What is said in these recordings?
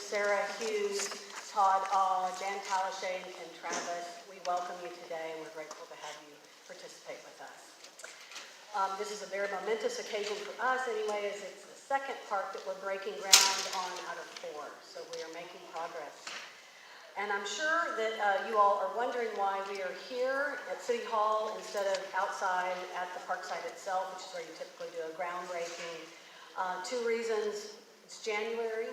Sarah Hughes, Todd Jan Talashane, and Travis. We welcome you today, and we're grateful to have you participate with us. This is a very momentous occasion for us anyway, as it's the second park that we're breaking ground on out of 4, so we are making progress. And I'm sure that you all are wondering why we are here at City Hall instead of outside at the park site itself, which is where you typically do a groundbreaking. 2 reasons. It's January.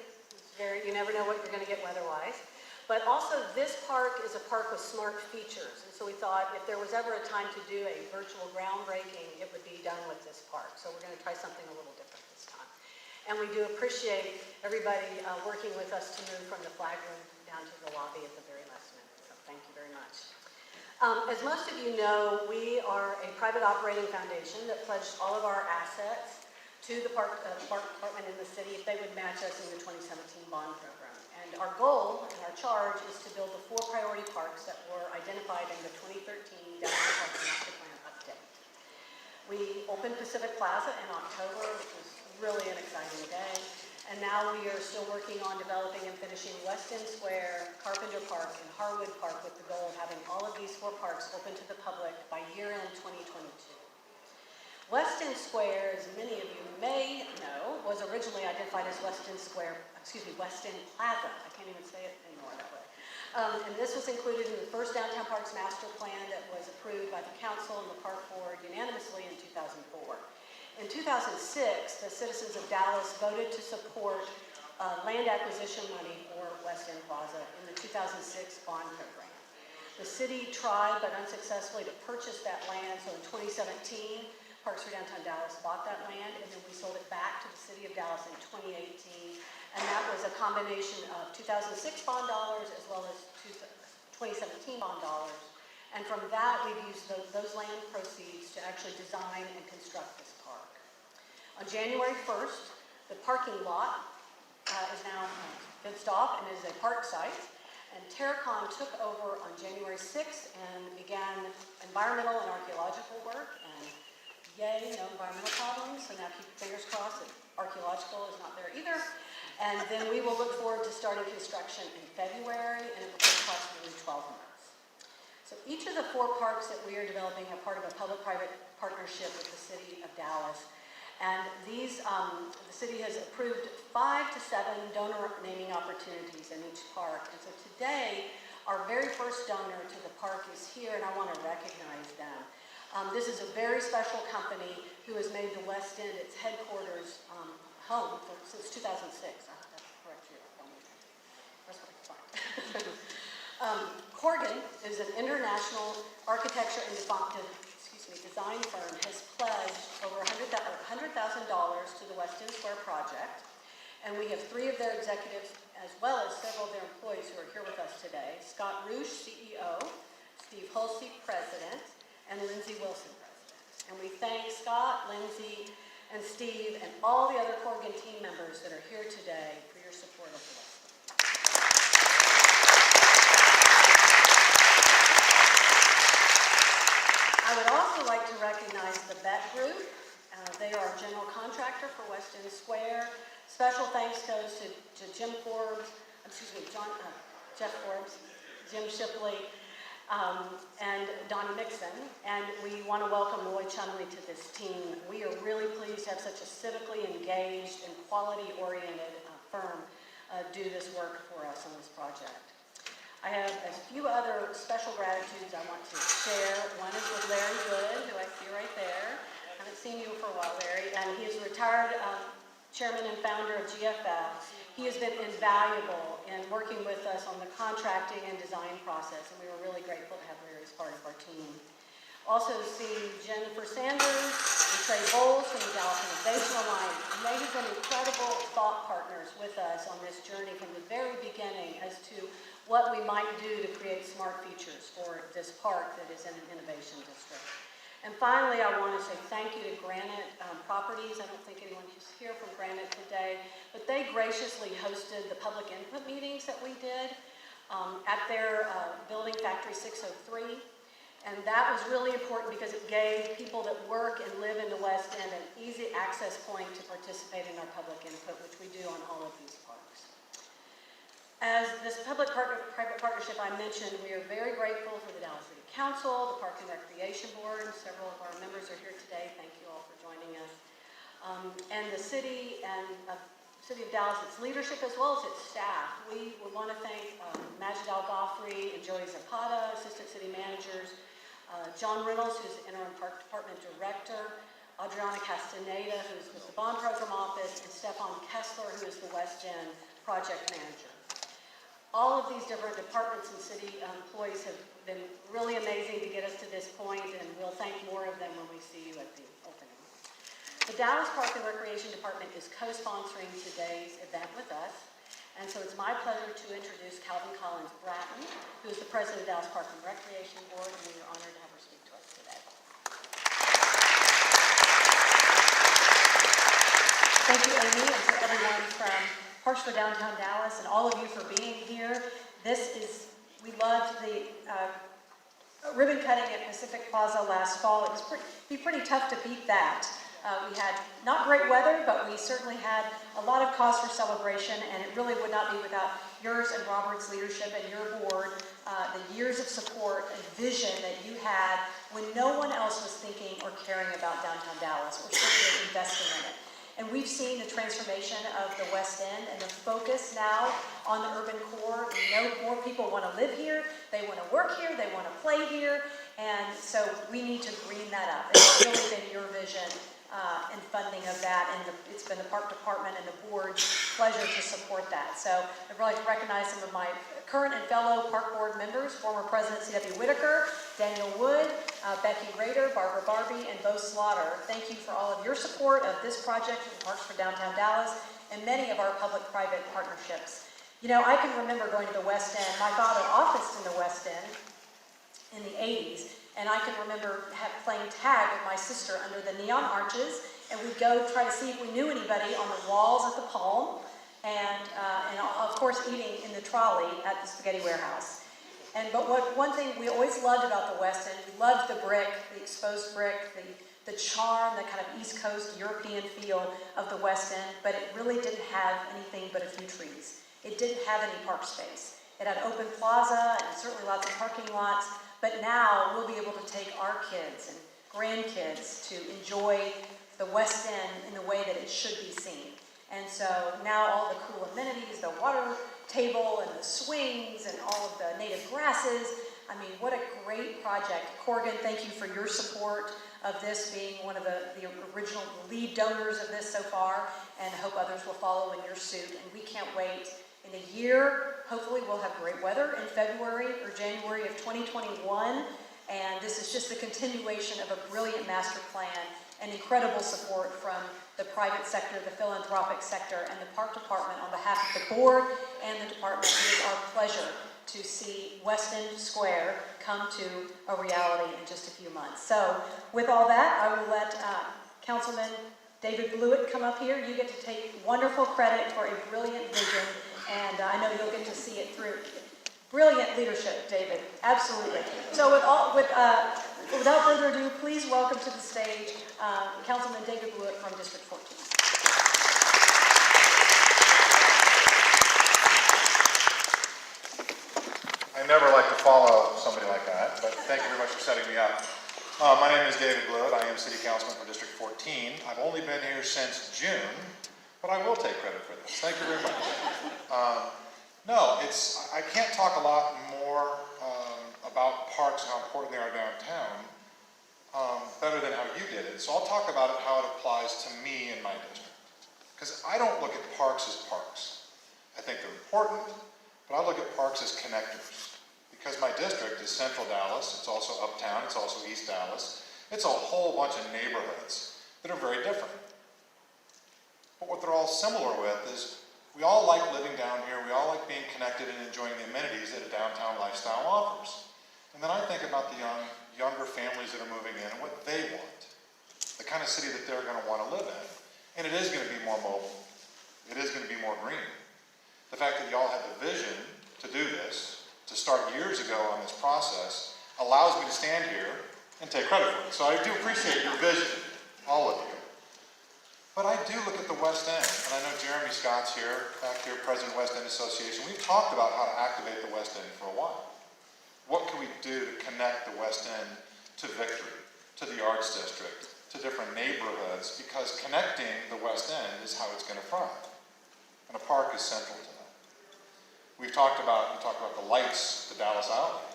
You never know what you're going to get weather-wise. But also, this park is a park with smart features. And so we thought if there was ever a time to do a virtual groundbreaking, it would be done with this park. So we're going to try something a little different this time. And we do appreciate everybody working with us to move from the flag room down to the lobby at the very last minute. So thank you very much. As most of you know, we are a private operating foundation that pledged all of our assets to the park department in the city if they would match us in the 2017 bond program. And our goal and our charge is to build the 4 priority parks that were identified in the 2013 Dallas Park Master Plan update. We opened Pacific Plaza in October, which was really an exciting day. And now we are still working on developing and finishing Weston Square, Carpenter Park, and Harwood Park with the goal of having all of these 4 parks open to the public by year-end 2022. Weston Square, as many of you may know, was originally identified as Weston Plaza. I can't even say it anymore that way. And this was included in the first Downtown Parks Master Plan that was approved by the Council and the Park Board unanimously in 2004. In 2006, the citizens of Dallas voted to support land acquisition money for Weston Plaza in the 2006 bond program. The city tried, but unsuccessfully, to purchase that land, so in 2017, Parks for Downtown Dallas bought that land, and then we sold it back to the City of Dallas in 2018, and that was a combination of 2006 bond dollars as well as 2017 bond dollars, and from that we've used those land proceeds to actually design and construct this park. On January 1st, the parking lot is now fenced off and is a park site, and Terracon took over on January 6th and began environmental and archaeological work, and yay, no environmental problems, so now keep your fingers crossed that archaeological is not there either. And then we will look forward to starting construction in February, and it will take approximately 12 months. So each of the 4 parks that we are developing are part of a public-private partnership with the City of Dallas. And these, the city has approved 5 to 7 donor naming opportunities in each park. And so today, our very first donor to the park is here, and I want to recognize them. This is a very special company who has made the West End its headquarters home since 2006. I hope that's correct here. That's what I find. Corgan is an international architecture and design firm, has pledged over $100,000 to the Weston Square project. And we have 3 of their executives, as well as several of their employees who are here with us today. Scott Roosh, CEO, Steve Hulsey, President, and Lindsay Wilson, President. And we thank Scott, Lindsay, and Steve, and all the other Corgan team members that are here today for your support of Weston. I would also like to recognize the Bet Group. They are our general contractor for Weston Square. Special thanks goes to Jeff Forbes, Jim Shipley, and Donnie Nixon, and we want to welcome Lloyd Chumley to this team. We are really pleased to have such a civically engaged and quality-oriented firm do this work for us on this project. I have a few other special gratitudes I want to share. One is with Larry Wood, who I see right there. I haven't seen you for a while, Larry, and he is a retired chairman and founder of GFF. He has been invaluable in working with us on the contracting and design process, and we were really grateful to have Larry as part of our team. Also see Jennifer Sanders and Trey Bowles from the Dallas Innovation Alliance. And they have been incredible thought partners with us on this journey from the very beginning as to what we might do to create smart features for this park that is in an innovation district. And finally, I want to say thank you to Granite Properties. I don't think anyone is here from Granite today, but they graciously hosted the public input meetings that we did at their building, Factory 603. And that was really important because it gave people that work and live in the West End an easy access point to participate in our public input, which we do on all of these parks. As this public-private partnership I mentioned, we are very grateful for the Dallas City Council, the Parks and Recreation Board. Several of our members are here today. Thank you all for joining us. And the city and City of Dallas, its leadership as well as its staff. We would want to thank Majid Al-Ghafri and Joey Zapata, Assistant City Managers, John Reynolds, who's the Interim Park Department Director, Adriana Castaneda, who's with the Bond Program Office, and Stefan Kessler, who is the West End Project Manager. All of these different departments and city employees have been really amazing to get us to this point, and we'll thank more of them when we see you at the opening. The Dallas Park and Recreation Department is co-sponsoring today's event with us, and so it's my pleasure to introduce Calvin Collins Bratton, who is the president of the Dallas Park and Recreation Board, and we are honored to have her speak to us today. Thank you, Amy, and to everyone from Parks for Downtown Dallas and all of you for being here. We loved the ribbon cutting at Pacific Plaza last fall. It was pretty tough to beat that. We had not great weather, but we certainly had a lot of cause for celebration, and it really would not be without yours and Robert's leadership and your board, the years of support and vision that you had when no one else was thinking or caring about downtown Dallas or certainly investing in it. And we've seen the transformation of the West End and the focus now on the urban core. We know more people want to live here, they want to work here, they want to play here, and so we need to green that up. It's really been your vision and funding of that, and it's been the Park Department and the board's pleasure to support that. So I'd really like to recognize some of my current and fellow Park Board members, former President C.W. Whitaker, Daniel Wood, Becky Rader, Barbara Barbie, and Bo Slaughter. Thank you for all of your support of this project in Parks for Downtown Dallas and many of our public-private partnerships. You know, I can remember going to the West End. My father officed in the West End in the 80s. And I can remember playing tag with my sister under the neon arches, and we'd go try to see if we knew anybody on the walls at the Palm, and of course eating in the trolley at the Spaghetti Warehouse. But one thing we always loved about the West End, we loved the brick, the exposed brick, the charm, the kind of East Coast European feel of the West End, but it really didn't have anything but a few trees. It didn't have any park space. It had open plaza and certainly lots of parking lots. But now we'll be able to take our kids and grandkids to enjoy the West End in the way that it should be seen. And so now all the cool amenities, the water table and the swings and all of the native grasses. I mean, what a great project. Corrigan, thank you for your support of this, being one of the original lead donors of this so far, and I hope others will follow in your suit. And we can't wait. In a year, hopefully we'll have great weather in February or January of 2021, and this is just the continuation of a brilliant master plan and incredible support from the private sector, the philanthropic sector, and the Park Department on behalf of the board and the department. It is our pleasure to see West End Square come to a reality in just a few months. So with all that, I will let Councilman David Blewett come up here. You get to take wonderful credit for a brilliant vision, and I know you'll get to see it through. Brilliant leadership, David. Absolutely. So without further ado, please welcome to the stage Councilman David Blewett from District 14. I never like to follow somebody like that, but thank you very much for setting me up. My name is David Blewett. I am City Councilman for District 14. I've only been here since June, but I will take credit for this. Thank you very much. I can't talk a lot more about parks and how important they are downtown better than how you did it. So I'll talk about it, how it applies to me in my district. Because I don't look at parks as parks. I think they're important, but I look at parks as connectors. Because my district is Central Dallas, it's also Uptown, it's also East Dallas. It's a whole bunch of neighborhoods that are very different. But what they're all similar with is we all like living down here, we all like being connected and enjoying the amenities that a downtown lifestyle offers. And then I think about the younger families that are moving in and what they want. The kind of city that they're going to want to live in. And it is going to be more mobile. It is going to be more green. The fact that y'all had the vision to do this, to start years ago on this process, allows me to stand here and take credit for it. So I do appreciate your vision, all of you. But I do look at the West End, and I know Jeremy Scott's here, back here, President of West End Association. We've talked about how to activate the West End for a while. What can we do to connect the West End to Victory, to the Arts District, to different neighborhoods? Because connecting the West End is how it's going to thrive. And a park is central to that. We talked about the lights, the Dallas Alley.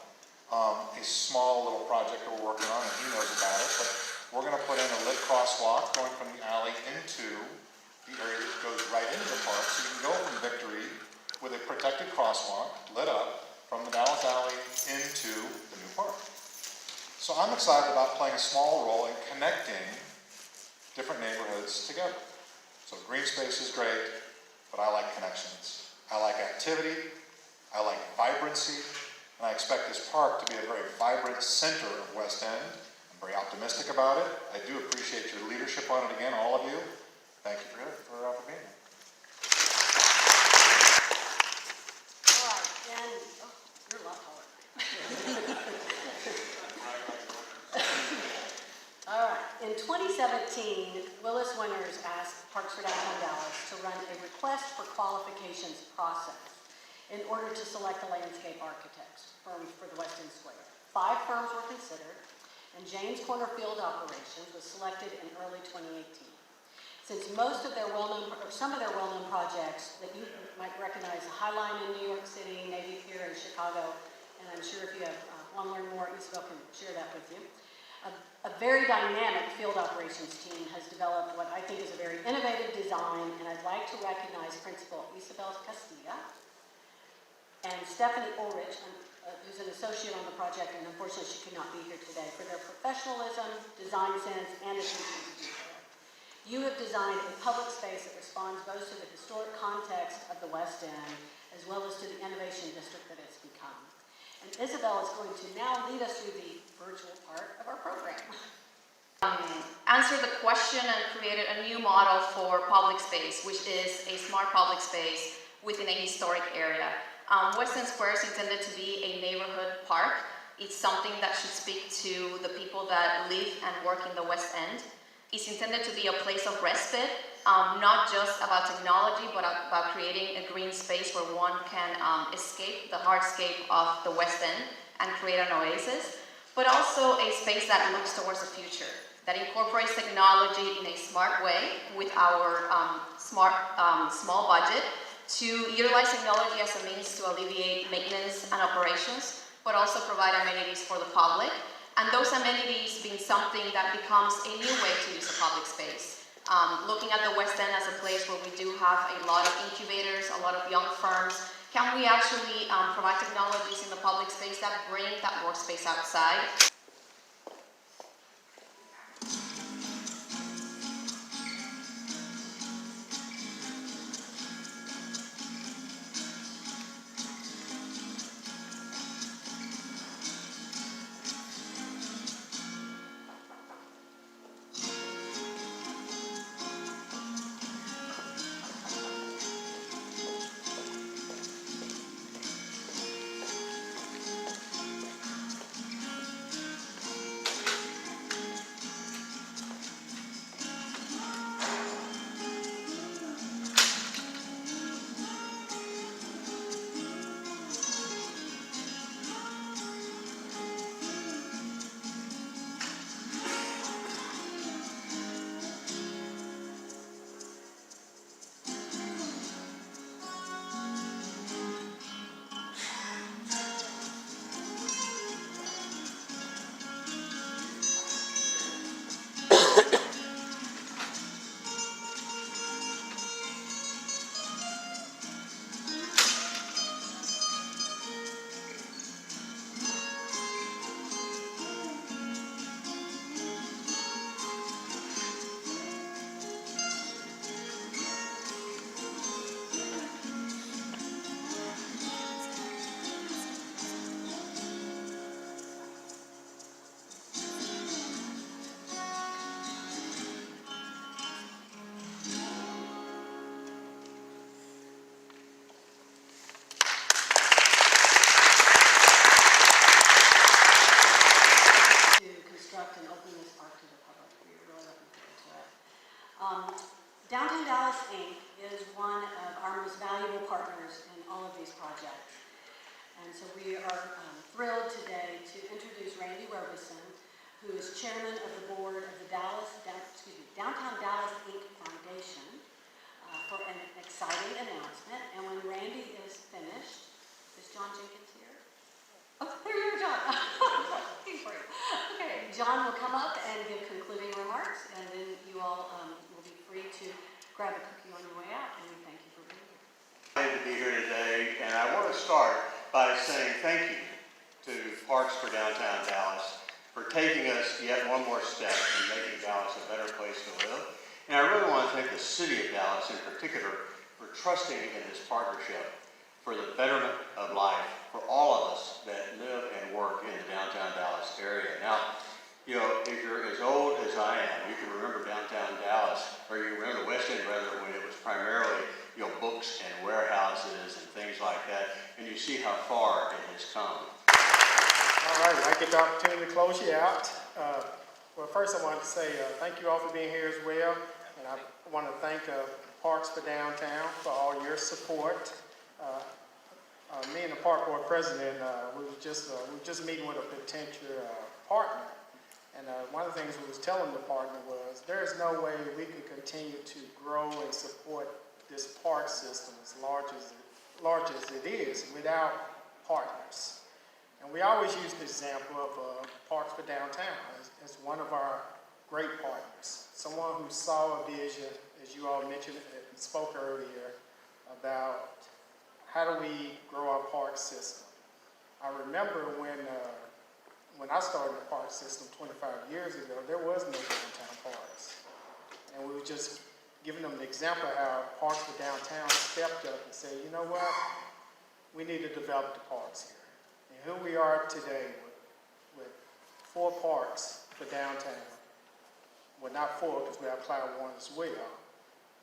A small little project that we're working on, and he knows about it, but we're going to put in a lit crosswalk going from the alley into the area that goes right into the park, so you can go from Victory with a protected crosswalk lit up from the Dallas Alley into the new park. So I'm excited about playing a small role in connecting different neighborhoods together. So green space is great, but I like connections. I like activity, I like vibrancy, and I expect this park to be a very vibrant center of West End. I'm very optimistic about it. I do appreciate your leadership on it again, all of you. Thank you for being here. All right, and, oh, you're a lot taller. All right, in 2017, Willis Winters asked Parks for Downtown Dallas to run a request for qualifications process in order to select a landscape architect firm for the West End Square. 5 firms were considered, and James Corner Field Operations was selected in early 2018. Since some of their well-known projects that you might recognize, Highline in New York City, Navy Pier in Chicago, and I'm sure if you want to learn more, Isabel can share that with you. A very dynamic field operations team has developed what I think is a very innovative design, and I'd like to recognize Principal Isabel Castilla and Stephanie Ulrich, who's an associate on the project, and unfortunately she could not be here today, for their professionalism, design sense, and attention to detail. You have designed a public space that responds both to the historic context of the West End, as well as to the innovation district that it's become. And Isabel is going to now lead us through the virtual part of our program. Answered the question and created a new model for public space, which is a smart public space within a historic area. West End Square is intended to be a neighborhood park. It's something that should speak to the people that live and work in the West End. It's intended to be a place of respite, not just about technology, but about creating a green space where one can escape the hardscape of the West End and create an oasis, but also a space that looks towards the future, that incorporates technology in a smart way with our small budget to utilize technology as a means to alleviate maintenance and operations, but also provide amenities for the public. And those amenities being something that becomes a new way to use a public space. Looking at the West End as a place where we do have a lot of incubators, a lot of young firms, can we actually provide technologies in the public space that bring that workspace outside? And so we are thrilled today to introduce Randy Robeson, who is chairman of the board of the Downtown Dallas Inc. Foundation, for an exciting announcement. And when Randy is finished, is John Jenkins here? Oh, there you are, John. Looking for you. Okay, John will come up and give concluding remarks, and then you all will be free to grab a cookie on your way out, and we thank you for being here. Glad to be here today, and I want to start by saying thank you to Parks for Downtown Dallas for taking us yet one more step in making Dallas a better place to live. And I really want to thank the city of Dallas in particular for trusting in this partnership for the betterment of life for all of us that live and work in the downtown Dallas area. Now, you know, if you're as old as I am, you can remember downtown Dallas, or you remember the West End rather, when it was primarily, you know, books and warehouses and things like that, and you see how far it has come. All right, I get the opportunity to close you out. Well, first I wanted to say thank you all for being here as well, and I want to thank Parks for Downtown for all your support. Me and the park board president, we were just meeting with a potential partner, and one of the things we was telling the partner was there is no way we could continue to grow and support this park system as large as it is without partners. And we always use the example of Parks for Downtown as one of our great partners, someone who saw a vision, as you all mentioned and spoke earlier, about how do we grow our park system. I remember when I started the park system 25 years ago, there was no downtown parks. And we were just giving them the example of how Parks for Downtown stepped up and said, you know what, we need to develop the parks here. And here we are today with 4 parks for downtown. Well, not 4, because we have Cloud 1 as well,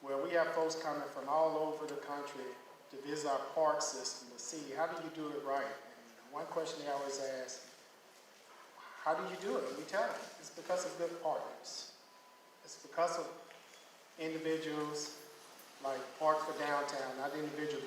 where we have folks coming from all over the country to visit our park system to see how do you do it right. And one question they always ask, how do you do it? And we tell them, it's because of good partners. It's because of individuals like Park for Downtown, not individuals.